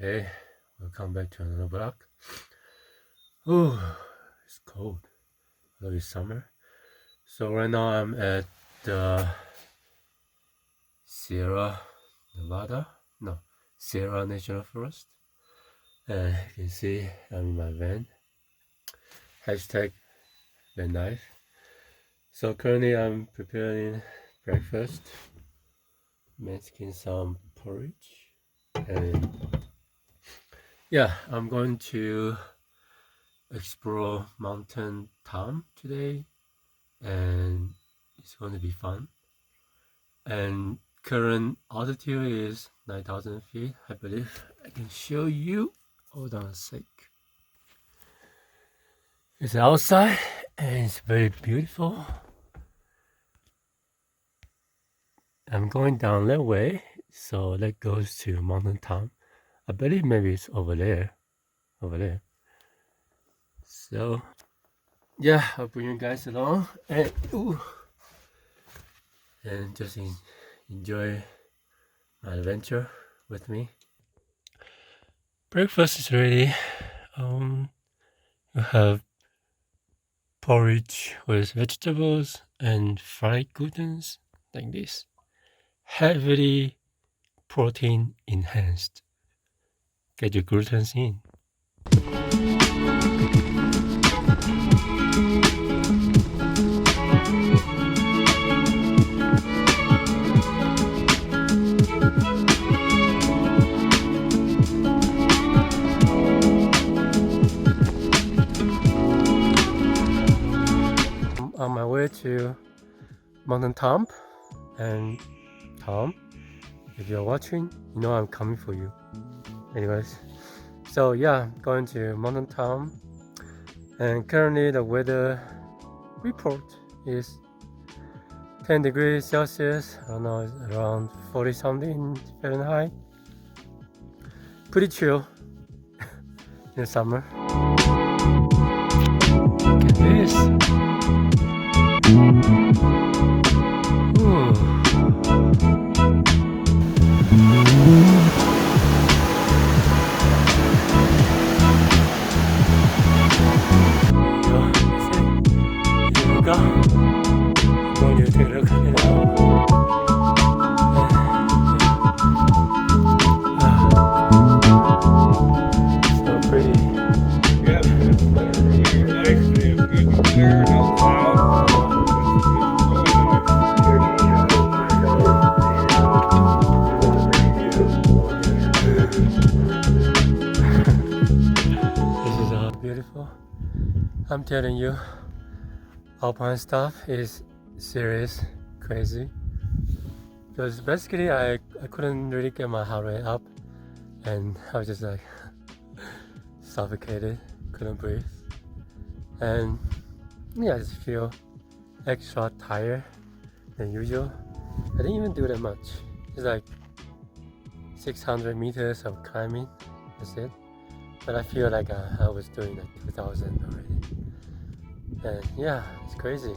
Okay, welcome back to another vlog. Oh, it's cold. Although it's summer. So right now I'm at the Sierra Nevada. No, Sierra National Forest. And you can see I'm in my van. Hashtag van life. So currently I'm preparing breakfast. Making some porridge. And yeah, I'm going to explore mountain town today, and it's going to be fun. And current altitude is 9,000 feet, I believe. I can show you. Hold on a sec. It's outside and it's very beautiful. I'm going down that way, so that goes to mountain town. I believe maybe it's over there. So yeah, I'll bring you guys along and just enjoy my adventure with me. Breakfast is ready. You have porridge with vegetables and fried glutens like this. Heavily protein enhanced. Get your glutens in. On my way to Mountain Tom, and Tom, if you're watching, you know I'm coming for you. Anyways, so yeah, going to Mountain Tom, and currently the weather report is 10 degrees Celsius. I don't know, it's around 40 something Fahrenheit. Pretty chill in the summer. Look at this. Go. I'm going to take a look at it now. So pretty. Yeah, it's nice. It's good clear, no clouds. This is all beautiful. I'm telling you, alpine stuff is serious, crazy. Because basically I couldn't really get my heart rate up, and I was just like suffocated, couldn't breathe, and yeah, I just feel extra tired than usual. I didn't even do that much. It's like 600 meters of climbing, that's it. But I feel like I was doing like 2,000 already. And yeah, it's crazy.